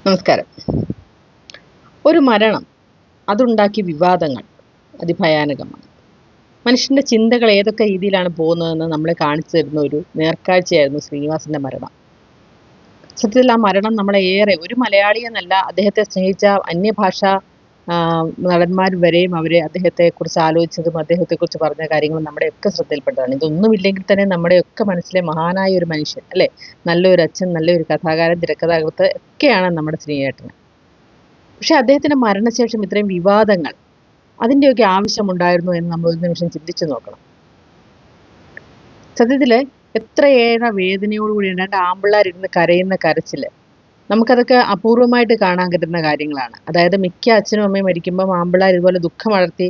നമസ്കാരം. ഒരു മരണം അതുണ്ടാക്കിയ വിവാദങ്ങൾ അതിഭയാനകമാണ്. മനുഷ്യന്റെ ചിന്തകൾ ഏതൊക്കെ രീതിയിലാണ് പോകുന്നതെന്ന് നമ്മളെ കാണിച്ചു തരുന്ന ഒരു നേർക്കാഴ്ചയായിരുന്നു ശ്രീനിവാസന്റെ മരണം. സത്യത്തിൽ ആ മരണം നമ്മളെ ഏറെ, ഒരു മലയാളി എന്നല്ല, അദ്ദേഹത്തെ സ്നേഹിച്ച അന്യഭാഷാ നടന്മാർ വരെയും അദ്ദേഹത്തെ കുറിച്ച് ആലോചിച്ചതും അദ്ദേഹത്തെക്കുറിച്ച് പറഞ്ഞ കാര്യങ്ങളും നമ്മുടെയൊക്കെ ശ്രദ്ധയിൽപ്പെട്ടതാണ്. ഇതൊന്നുമില്ലെങ്കിൽ തന്നെ നമ്മുടെയൊക്കെ മനസ്സിലെ മഹാനായ ഒരു മനുഷ്യൻ, അല്ലേ? നല്ലൊരു അച്ഛൻ, നല്ലൊരു കഥാകാരൻ, തിരക്കഥാകൃത്ത് ഒക്കെയാണ് നമ്മുടെ ശ്രീയേട്ടൻ. പക്ഷെ അദ്ദേഹത്തിന്റെ മരണശേഷം ഇത്രയും വിവാദങ്ങൾ, അതിൻ്റെയൊക്കെ ആവശ്യമുണ്ടായിരുന്നു എന്ന് നമ്മൾ ഒരു നിമിഷം ചിന്തിച്ചു നോക്കണം. സത്യത്തില് എത്രയേറെ വേദനയോടുകൂടി രണ്ട് ആമ്പിള്ളേരിരുന്ന് കരയുന്ന കരച്ചില്, നമുക്കതൊക്കെ അപൂർവമായിട്ട് കാണാൻ കിട്ടുന്ന കാര്യങ്ങളാണ്. അതായത് മിക്ക അച്ഛനും അമ്മയും മരിക്കുമ്പോൾ ആമ്പിള്ളേർ ഇതുപോലെ ദുഃഖമടർത്തി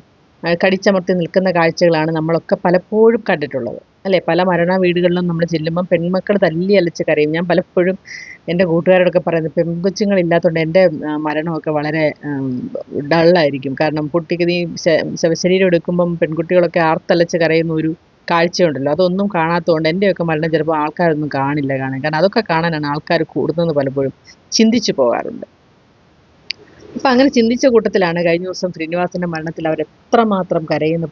കടിച്ചമർത്തി നിൽക്കുന്ന കാഴ്ചകളാണ് നമ്മളൊക്കെ പലപ്പോഴും കണ്ടിട്ടുള്ളത്, അല്ലേ? പല മരണ വീടുകളിലും നമ്മൾ ചെല്ലുമ്പം പെൺമക്കൾ തല്ലി അലച്ച് കരയും. ഞാൻ പലപ്പോഴും എൻ്റെ കൂട്ടുകാരോടൊക്കെ പറയുന്നത്, പെൺകൊച്ചുങ്ങളില്ലാത്തതുകൊണ്ട് എൻ്റെ മരണമൊക്കെ വളരെ ഡള്ളായിരിക്കും. കാരണം കുട്ടിക്ക് നീ ശവശരീരം എടുക്കുമ്പം പെൺകുട്ടികളൊക്കെ ആർത്തലച്ച് കരയുന്ന ഒരു കാഴ്ചയുണ്ടല്ലോ, അതൊന്നും കാണാത്തതുകൊണ്ട് എൻ്റെയൊക്കെ മരണം ചിലപ്പോൾ ആൾക്കാരൊന്നും കാണാൻ. കാരണം അതൊക്കെ കാണാനാണ് ആൾക്കാർ കൂടുന്നത് പലപ്പോഴും ചിന്തിച്ചു പോകാറുണ്ട്. അപ്പം അങ്ങനെ ചിന്തിച്ച കൂട്ടത്തിലാണ് കഴിഞ്ഞ ദിവസം ശ്രീനിവാസന്റെ മരണത്തിൽ അവർ എത്രമാത്രം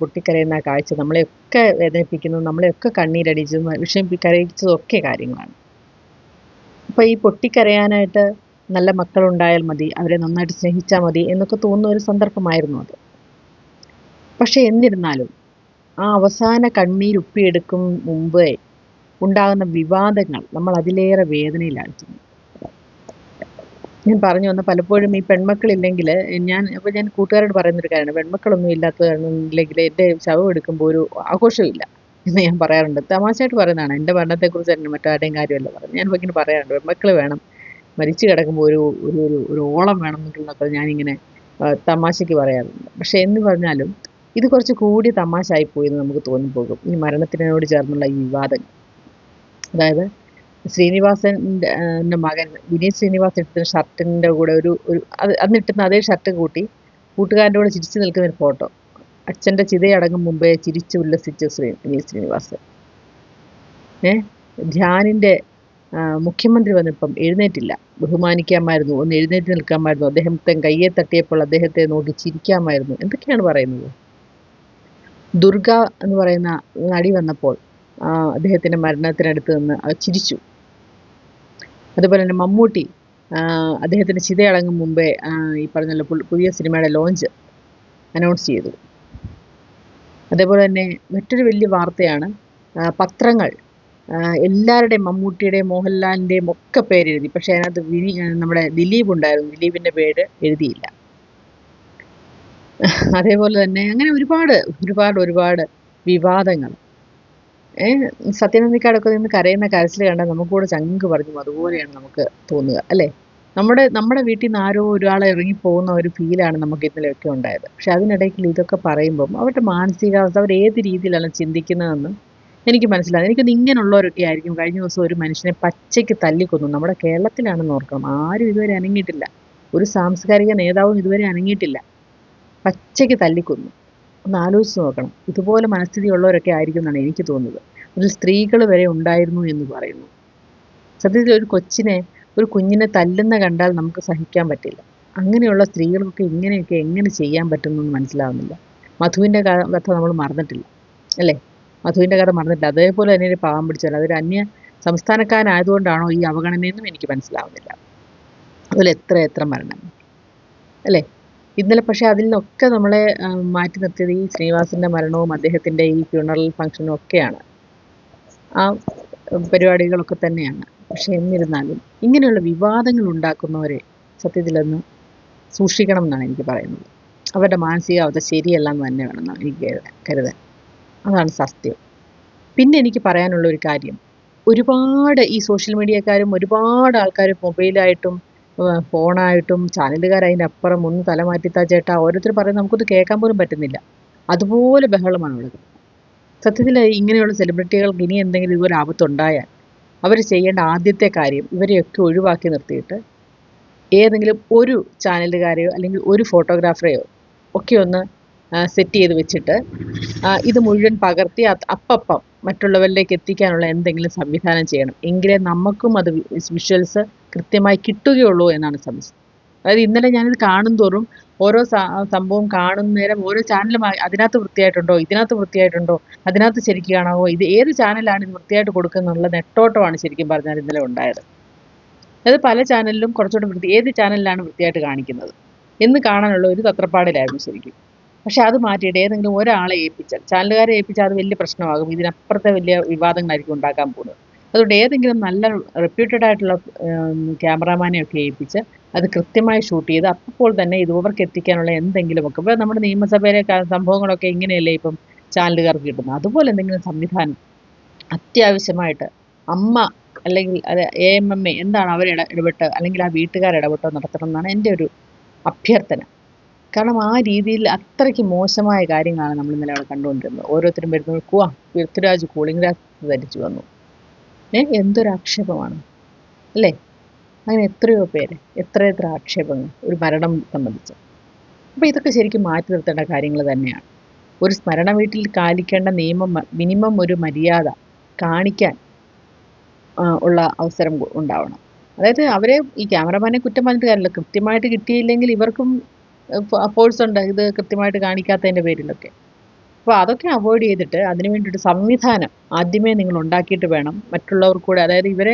പൊട്ടിക്കരയുന്ന ആ കാഴ്ച നമ്മളെയൊക്കെ വേദനിപ്പിക്കുന്നതും നമ്മളെയൊക്കെ കണ്ണീരടിച്ചതും കരയിച്ചതും ഒക്കെ കാര്യങ്ങളാണ്. അപ്പം ഈ പൊട്ടിക്കരയാനായിട്ട് നല്ല മക്കളുണ്ടായാൽ മതി, അവരെ നന്നായിട്ട് സ്നേഹിച്ചാൽ മതി എന്നൊക്കെ തോന്നുന്ന ഒരു സന്ദർഭമായിരുന്നു അത്. പക്ഷെ എന്നിരുന്നാലും ആ അവസാന കണ്ണീരുപ്പിയെടുക്കും മുമ്പേ ഉണ്ടാകുന്ന വിവാദങ്ങൾ നമ്മൾ അതിലേറെ വേദനയിലാഴ്ത്തുന്നു. ഞാൻ പറഞ്ഞു വന്ന പലപ്പോഴും ഈ പെൺമക്കളില്ലെങ്കിൽ ഞാൻ കൂട്ടുകാരോട് പറയുന്നൊരു കാര്യമാണ്, പെൺമക്കളൊന്നും ഇല്ലാത്തതാണെങ്കിൽ എൻ്റെ ശവം എടുക്കുമ്പോൾ ഒരു ആഘോഷമില്ല എന്ന് ഞാൻ പറയാറുണ്ട്. തമാശയായിട്ട് പറയുന്നതാണ്. എൻ്റെ മരണത്തെക്കുറിച്ച് തന്നെ മറ്റാരുടെയും കാര്യമല്ല പറയുന്നത്. ഞാൻ ഇങ്ങനെ പറയാറുണ്ട്, പെൺമക്കൾ വേണം മരിച്ചു കിടക്കുമ്പോൾ ഒരു ഒരു ഒരു ഓളം വേണം എന്നൊക്കെ ഞാനിങ്ങനെ തമാശയ്ക്ക് പറയാറുണ്ട്. പക്ഷെ എന്ന് പറഞ്ഞാലും ഇത് കുറച്ച് കൂടി തമാശ ആയിപ്പോയി എന്ന് നമുക്ക് തോന്നിപ്പോകും, ഈ മരണത്തിനോട് ചേർന്നുള്ള ഈ വിവാദങ്ങൾ. അതായത് ശ്രീനിവാസൻ്റെ മകൻ വിനീത് ശ്രീനിവാസൻ ഇട്ടിരുന്ന ഷർട്ടിൻ്റെ കൂടെ ഒരു അന്നിട്ടുന്ന അതേ ഷർട്ട് കൂട്ടി കൂട്ടുകാരൻ്റെ കൂടെ ചിരിച്ചു നിൽക്കുന്ന ഒരു ഫോട്ടോ. അച്ഛൻ്റെ ചിതയടങ്ങും മുമ്പേ ചിരിച്ചു ഉല്ലസിച്ച വിനീത് ശ്രീനിവാസൻ. ധ്യാനിൻ്റെ മുഖ്യമന്ത്രി വന്നിപ്പം എഴുന്നേറ്റില്ല, ബഹുമാനിക്കാമായിരുന്നു, ഒന്ന് എഴുന്നേറ്റ് നിൽക്കാമായിരുന്നു, അദ്ദേഹത്തെ കയ്യെ തട്ടിയപ്പോൾ അദ്ദേഹത്തെ നോക്കി ചിരിക്കാമായിരുന്നു, എന്തൊക്കെയാണ് പറയുന്നത്. ദുർഗ എന്ന് പറയുന്ന നടി വന്നപ്പോൾ അദ്ദേഹത്തിൻ്റെ മരണത്തിനടുത്ത് നിന്ന് ചിരിച്ചു. അതുപോലെ തന്നെ മമ്മൂട്ടി അദ്ദേഹത്തിൻ്റെ ചിതയടങ്ങും മുമ്പേ ഈ പറഞ്ഞല്ലോ പുതിയ സിനിമയുടെ ലോഞ്ച് അനൗൺസ് ചെയ്തു. അതേപോലെ തന്നെ മറ്റൊരു വലിയ വാർത്തയാണ്, പത്രങ്ങൾ എല്ലാവരുടെയും, മമ്മൂട്ടിയുടെയും മോഹൻലാലിൻ്റെയും ഒക്കെ പേരെഴുതി. പക്ഷേ അതിനകത്ത് നമ്മുടെ ദിലീപ് ഉണ്ടായിരുന്നു, ദിലീപിൻ്റെ പേര് എഴുതിയില്ല. അതേപോലെ തന്നെ അങ്ങനെ ഒരുപാട് ഒരുപാട് ഒരുപാട് വിവാദങ്ങൾ. സത്യനന്ദിക്കാടൊക്കെ നിന്ന് കരയുന്ന കരച്ചിൽ കണ്ടാൽ നമുക്കൂടെ ചങ്ക് പറഞ്ഞു അതുപോലെയാണ് നമുക്ക് തോന്നുക, അല്ലേ? നമ്മുടെ വീട്ടിൽ നിന്ന് ആരോ ഒരാളെ ഇറങ്ങിപ്പോകുന്ന ഒരു ഫീലാണ് നമുക്ക് ഇന്നലെയൊക്കെ ഉണ്ടായത്. പക്ഷെ അതിനിടയ്ക്ക് ഇതൊക്കെ പറയുമ്പം അവരുടെ മാനസികാവസ്ഥ, അവർ ഏത് രീതിയിലാണ് ചിന്തിക്കുന്നതെന്ന് എനിക്ക് മനസ്സിലാകും. എനിക്കൊന്ന് ഇങ്ങനെയുള്ളവരൊക്കെ ആയിരിക്കും കഴിഞ്ഞ ദിവസം ഒരു മനുഷ്യനെ പച്ചയ്ക്ക് തല്ലിക്കൊന്നു. നമ്മുടെ കേരളത്തിലാണെന്ന് ഓർക്കണം, ആരും ഇതുവരെ അനങ്ങിയിട്ടില്ല, ഒരു സാംസ്കാരിക നേതാവും ഇതുവരെ അനങ്ങിയിട്ടില്ല. പച്ചയ്ക്ക് തല്ലിക്കൊന്നു. ഒന്ന് ആലോചിച്ച് നോക്കണം. ഇതുപോലെ മനസ്ഥിതി ഉള്ളവരൊക്കെ ആയിരിക്കും എന്നാണ് എനിക്ക് തോന്നുന്നത്. അതിൽ സ്ത്രീകൾ വരെ ഉണ്ടായിരുന്നു എന്ന് പറയുന്നു. സത്യത്തിൽ ഒരു കുഞ്ഞിനെ തല്ലുന്ന കണ്ടാൽ നമുക്ക് സഹിക്കാൻ പറ്റില്ല. അങ്ങനെയുള്ള സ്ത്രീകൾക്കൊക്കെ ഇങ്ങനെയൊക്കെ എങ്ങനെ ചെയ്യാൻ പറ്റുമെന്ന് മനസ്സിലാവുന്നില്ല. മധുവിൻ്റെ കഥ നമ്മൾ മറന്നിട്ടില്ല, അല്ലേ? മധുവിൻ്റെ കഥ മറന്നിട്ടില്ല. അതേപോലെ തന്നെ ഒരു പാവം പിടിച്ചാൽ അതൊരു അന്യ സംസ്ഥാനക്കാരനായതുകൊണ്ടാണോ ഈ അവഗണനയെന്നും എനിക്ക് മനസ്സിലാവുന്നില്ല. അതുപോലെ എത്ര മരണം, അല്ലേ? ഇന്നലെ പക്ഷേ അതിൽ നിന്നൊക്കെ നമ്മളെ മാറ്റി നിർത്തിയത് ഈ ശ്രീനിവാസൻ്റെ മരണവും അദ്ദേഹത്തിൻ്റെ ഈ ഫ്യൂണറൽ ഫംഗ്ഷനും ഒക്കെയാണ്, ആ പരിപാടികളൊക്കെ തന്നെയാണ്. പക്ഷെ എന്നിരുന്നാലും ഇങ്ങനെയുള്ള വിവാദങ്ങൾ ഉണ്ടാക്കുന്നവരെ സത്യത്തിലൊന്ന് സൂക്ഷിക്കണം എന്നാണ് എനിക്ക് പറയുന്നത്. അവരുടെ മാനസികാവസ്ഥ ശരിയല്ല എന്ന് തന്നെ വേണമെന്നാണ് എനിക്ക് കരുതാൻ. അതാണ് സത്യം. പിന്നെ എനിക്ക് പറയാനുള്ള ഒരു കാര്യം, ഒരുപാട് ഈ സോഷ്യൽ മീഡിയക്കാരും ഒരുപാട് ആൾക്കാർ മൊബൈലായിട്ടും ഫോണായിട്ടും ചാനലുകാരതിൻ്റെ അപ്പുറം ഒന്ന് തലമാറ്റിത്താ ചേട്ടാ ഓരോരുത്തർ പറയുന്നത് നമുക്കൊന്ന് കേൾക്കാൻ പോലും പറ്റുന്നില്ല, അതുപോലെ ബഹളമാണ് ഉള്ളത്. സത്യത്തിൽ ഇങ്ങനെയുള്ള സെലിബ്രിറ്റികൾക്ക് ഇനി എന്തെങ്കിലും ഇതുപോലെ ആപത്തുണ്ടായാൽ അവർ ചെയ്യേണ്ട ആദ്യത്തെ കാര്യം ഇവരെയൊക്കെ ഒഴിവാക്കി നിർത്തിയിട്ട് ഏതെങ്കിലും ഒരു ചാനലുകാരെയോ അല്ലെങ്കിൽ ഒരു ഫോട്ടോഗ്രാഫറെയോ ഒക്കെ ഒന്ന് സെറ്റ് ചെയ്ത് വെച്ചിട്ട് ഇത് മുഴുവൻ പകർത്തി അപ്പം മറ്റുള്ളവരിലേക്ക് എത്തിക്കാനുള്ള എന്തെങ്കിലും സംവിധാനം ചെയ്യണം. എങ്കിലേ നമുക്കും അത് വിഷ്വൽസ് കൃത്യമായി കിട്ടുകയുള്ളൂ എന്നാണ് സംശയം. അതായത് ഇന്നലെ ഞാനിത് കാണും തോറും ഓരോ സംഭവം കാണുന്ന നേരം ഓരോ ചാനലും അതിനകത്ത് വൃത്തിയായിട്ടുണ്ടോ, ഇതിനകത്ത് വൃത്തിയായിട്ടുണ്ടോ, അതിനകത്ത് ശരിക്കും കാണാവോ, ഇത് ഏത് ചാനലാണ് ഇത് വൃത്തിയായിട്ട് കൊടുക്കുന്നുള്ള നെട്ടോട്ടമാണ് ശരിക്കും പറഞ്ഞാൽ ഇന്നലെ ഉണ്ടായത്. അത് പല ചാനലിലും കുറച്ചുകൂടെ ഏത് ചാനലിലാണ് വൃത്തിയായിട്ട് കാണിക്കുന്നത് എന്ന് കാണാനുള്ള ഒരു തത്രപ്പാടിലായിരുന്നു ശരിക്കും. പക്ഷെ അത് മാറ്റിയിട്ട് ഏതെങ്കിലും ഒരാളെ ഏൽപ്പിച്ചാൽ, ചാനലുകാരെ ഏൽപ്പിച്ചാൽ അത് വലിയ പ്രശ്നമാകും. ഇതിനപ്പുറത്തെ വലിയ വിവാദങ്ങളായിരിക്കും ഉണ്ടാക്കാൻ പോകുന്നത്. അതുകൊണ്ട് ഏതെങ്കിലും നല്ല റെപ്യൂട്ടഡ് ആയിട്ടുള്ള ക്യാമറാമാനെയൊക്കെ ഏൽപ്പിച്ച് അത് കൃത്യമായി ഷൂട്ട് ചെയ്ത് അപ്പോൾ തന്നെ ഇത് ഇവർക്ക് എത്തിക്കാനുള്ള എന്തെങ്കിലുമൊക്കെ, ഇപ്പോൾ നമ്മുടെ നിയമസഭയിലെ സംഭവങ്ങളൊക്കെ ഇങ്ങനെയല്ലേ ഇപ്പം ചാനലുകാർക്ക് കിട്ടുന്നത്. അതുപോലെ എന്തെങ്കിലും സംവിധാനം അത്യാവശ്യമായിട്ട് അമ്മ അല്ലെങ്കിൽ അത് AMMA എന്താണ് അവർ ഇടപെട്ട് അല്ലെങ്കിൽ ആ വീട്ടുകാർ ഇടപെട്ടോ നടത്തണം എന്നാണ് എൻ്റെ ഒരു അഭ്യർത്ഥന. കാരണം ആ രീതിയിൽ അത്രയ്ക്ക് മോശമായ കാര്യങ്ങളാണ് നമ്മൾ ഇന്നലെ അവിടെ കണ്ടുകൊണ്ടിരുന്നത്. ഓരോരുത്തരും വരുന്നത് പൃഥ്വിരാജ് കൂളിംഗ് ഗ്ലാസ് ധരിച്ചു വന്നു. എന്തൊരു ആക്ഷേപമാണ് അല്ലേ? അങ്ങനെ എത്രയോ പേര്, എത്ര ആക്ഷേപങ്ങൾ ഒരു മരണം സംബന്ധിച്ച്. അപ്പോൾ ഇതൊക്കെ ശരിക്കും മാറ്റി നിർത്തേണ്ട കാര്യങ്ങൾ തന്നെയാണ്. ഒരു സ്മരണ വീട്ടിൽ പാലിക്കേണ്ട നിയമം, മിനിമം ഒരു മര്യാദ കാണിക്കാൻ ഉള്ള അവസരം ഉണ്ടാവണം. അതായത് അവരെ ഈ ക്യാമറമാനെ കുറ്റം പറഞ്ഞിട്ട് കാര്യമില്ല. കൃത്യമായിട്ട് കിട്ടിയില്ലെങ്കിൽ ഇവർക്കും ഫോഴ്സ് ഉണ്ട് ഇത് കൃത്യമായിട്ട് കാണിക്കാത്തതിൻ്റെ പേരിലൊക്കെ. അപ്പോൾ അതൊക്കെ അവോയ്ഡ് ചെയ്തിട്ട് അതിന് വേണ്ടിയിട്ട് സംവിധാനം ആദ്യമേ നിങ്ങൾ ഉണ്ടാക്കിയിട്ട് വേണം മറ്റുള്ളവർക്ക് കൂടെ, അതായത് ഇവരെ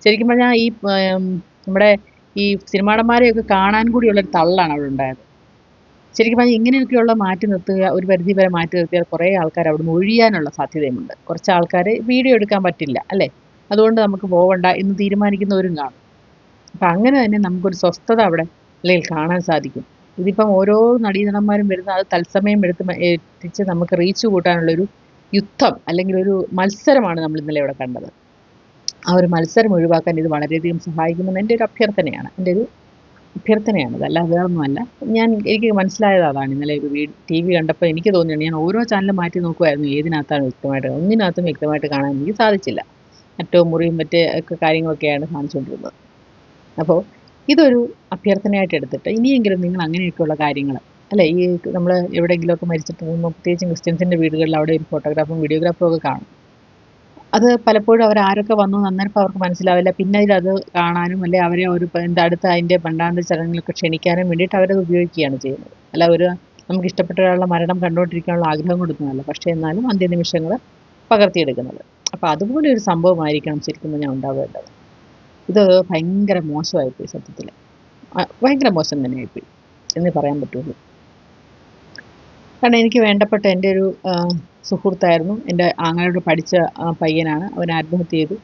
ശരിക്കും പറഞ്ഞാൽ ഈ നമ്മുടെ ഈ സിനിമാ നടന്മാരെയൊക്കെ കാണാൻ കൂടിയുള്ളൊരു തള്ളാണ് അവിടെ ഉണ്ടായത്. ശരിക്കും പറഞ്ഞാൽ ഇങ്ങനെയൊക്കെയുള്ള മാറ്റി നിർത്തുക, ഒരു പരിധി വരെ മാറ്റി നിർത്തിയാൽ കുറേ ആൾക്കാർ അവിടുന്ന് ഒഴിയാനുള്ള സാധ്യതയുമുണ്ട്. കുറച്ച് ആൾക്കാർ വീഡിയോ എടുക്കാൻ പറ്റില്ല അല്ലേ, അതുകൊണ്ട് നമുക്ക് പോകണ്ട എന്ന് തീരുമാനിക്കുന്നവരും കാണും. അപ്പം അങ്ങനെ തന്നെ നമുക്കൊരു സ്വസ്ഥത അവിടെ അല്ലെങ്കിൽ കാണാൻ സാധിക്കും. ഇതിപ്പം ഓരോ നടീനടന്മാരും വരുന്ന അത് തത്സമയം എത്തിച്ച് നമുക്ക് റീച്ച് കൂട്ടാനുള്ളൊരു യുദ്ധം അല്ലെങ്കിൽ ഒരു മത്സരമാണ് നമ്മൾ ഇന്നലെ ഇവിടെ കണ്ടത്. ആ ഒരു മത്സരം ഒഴിവാക്കാൻ ഇത് വളരെയധികം സഹായിക്കുമെന്ന് എൻ്റെ ഒരു അഭ്യർത്ഥനയാണ്. അഭ്യർത്ഥനയാണത്, അല്ല വേറൊന്നുമല്ല. എനിക്ക് മനസ്സിലായത് അതാണ്. ഇന്നലെ ഒരു TV കണ്ടപ്പോൾ എനിക്ക് തോന്നിയാണ്, ഞാൻ ഓരോ ചാനലും മാറ്റി നോക്കുമായിരുന്നു ഏതിനകത്താണ് വ്യക്തമായിട്ട്, ഒന്നിനകത്തും വ്യക്തമായിട്ട് കാണാൻ എനിക്ക് സാധിച്ചില്ല. അറ്റവും മുറിയും മറ്റേ ഒക്കെ കാര്യങ്ങളൊക്കെയാണ് കാണിച്ചുകൊണ്ടിരുന്നത്. അപ്പോൾ ഇതൊരു അഭ്യർത്ഥനയായിട്ട് എടുത്തിട്ട് ഇനിയെങ്കിലും നിങ്ങൾ അങ്ങനെയൊക്കെയുള്ള കാര്യങ്ങൾ അല്ലേ, ഈ നമ്മൾ എവിടെയെങ്കിലുമൊക്കെ മരിച്ചിട്ട് പോകുമ്പോൾ പ്രത്യേകിച്ചും ക്രിസ്ത്യൻസിൻ്റെ വീടുകളിൽ അവിടെ ഒരു ഫോട്ടോഗ്രാഫും വീഡിയോഗ്രാഫും ഒക്കെ കാണും. അത് പലപ്പോഴും അവർ ആരൊക്കെ വന്നു അന്നേരം അവർക്ക് മനസ്സിലാവില്ല. പിന്നെ അത് കാണാനും അല്ലെ അവരെ ഒരു അടുത്ത അതിൻ്റെ പണ്ടാണ്ട് ചടങ്ങുകളൊക്കെ ക്ഷണിക്കാനും വേണ്ടിയിട്ട് അവരത് ഉപയോഗിക്കുകയാണ് ചെയ്യുന്നത്. അല്ല നമുക്ക് ഇഷ്ടപ്പെട്ട ഒരാളുടെ മരണം കണ്ടുകൊണ്ടിരിക്കാനുള്ള ആഗ്രഹം കൊടുക്കുന്നതല്ല, പക്ഷേ എന്നാലും അന്ത്യനിമിഷങ്ങൾ പകർത്തിയെടുക്കുന്നത്. അപ്പോൾ അതുപോലെ ഒരു സംഭവമായിരിക്കണം ശരിക്കും ഞാൻ ഉണ്ടാവേണ്ടത്. ഇത് ഭയങ്കര മോശമായിപ്പോയി സത്യത്തിൽ, ഭയങ്കര മോശം തന്നെയായിപ്പോയി എന്നേ പറയാൻ പറ്റുള്ളൂ. കാരണം എനിക്ക് വേണ്ടപ്പെട്ട എൻ്റെ ഒരു സുഹൃത്തായിരുന്നു, എൻ്റെ ആങ്ങളോട് പഠിച്ച പയ്യനാണ്. അവൻ ആത്മഹത്യ ചെയ്തു.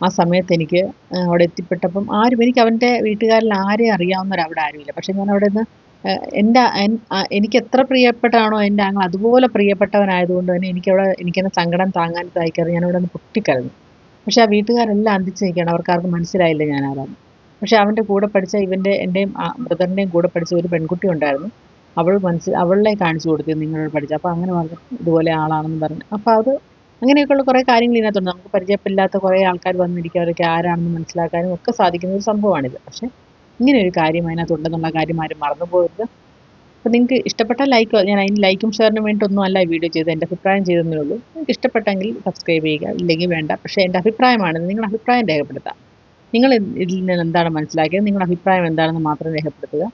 ആ സമയത്ത് എനിക്ക് അവിടെ എത്തിപ്പെട്ടപ്പം എനിക്ക് അവൻ്റെ വീട്ടുകാരിൽ ആരെയും അറിയാവുന്നവർ അവിടെ ആരുമില്ല. പക്ഷെ ഞാൻ അവിടെ നിന്ന് എനിക്ക് എത്ര പ്രിയപ്പെട്ടാണോ എൻ്റെ ആങ്ങൾ അതുപോലെ പ്രിയപ്പെട്ടവനായതുകൊണ്ട് തന്നെ എനിക്കെന്നെ സങ്കടം താങ്ങാൻ സാധിക്കാറ് ഞാനവിടെ നിന്ന് പൊട്ടിക്കരഞ്ഞു. പക്ഷെ ആ വീട്ടുകാരെല്ലാം അന്തിച്ച് നിൽക്കുകയാണ്, അവർക്കാർക്കും മനസ്സിലായില്ല ഞാൻ ആരാണ്. പക്ഷെ അവൻ്റെ കൂടെ പഠിച്ച എൻ്റെയും ബ്രദറിൻ്റെയും കൂടെ പഠിച്ച ഒരു പെൺകുട്ടി ഉണ്ടായിരുന്നു. അവളെ കാണിച്ചു കൊടുത്തു നിങ്ങളോട് പഠിച്ച. അപ്പോൾ അങ്ങനെ പറഞ്ഞു ഇതുപോലെ ആളാണെന്ന് പറഞ്ഞു. അപ്പോൾ അത് അങ്ങനെയൊക്കെയുള്ള കുറേ കാര്യങ്ങൾ ഇതിനകത്തുണ്ട്. നമുക്ക് പരിചയമില്ലാത്ത കുറേ ആൾക്കാർ വന്നിരിക്കുക, അവരൊക്കെ ആരാണെന്ന് മനസ്സിലാക്കാനും ഒക്കെ സാധിക്കുന്ന ഒരു സംഭവമാണിത്. പക്ഷേ ഇങ്ങനെ ഒരു കാര്യം അതിനകത്തുണ്ടെന്നുള്ള കാര്യം ആരും മറന്നു പോകരുത്. അപ്പോൾ നിങ്ങൾക്ക് ഇഷ്ടപ്പെട്ടാൽ ഞാൻ അതിന് ലൈക്കും ഷെയറിനും വേണ്ടിയിട്ടൊന്നും അല്ല ഈ വീഡിയോ ചെയ്തത്, എൻ്റെ അഭിപ്രായം ചെയ്തതേ ഉള്ളൂ. നിങ്ങൾക്ക് ഇഷ്ടപ്പെട്ടെങ്കിൽ സബ്സ്ക്രൈബ് ചെയ്യുക, ഇല്ലെങ്കിൽ വേണ്ട. പക്ഷേ എൻ്റെ അഭിപ്രായമാണ്, നിങ്ങളുടെ അഭിപ്രായം രേഖപ്പെടുത്താം. നിങ്ങൾ ഇതിൽ നിന്ന് എന്താണ് മനസ്സിലാക്കിയത്, നിങ്ങളുടെ അഭിപ്രായം എന്താണെന്ന് മാത്രം രേഖപ്പെടുത്തുക.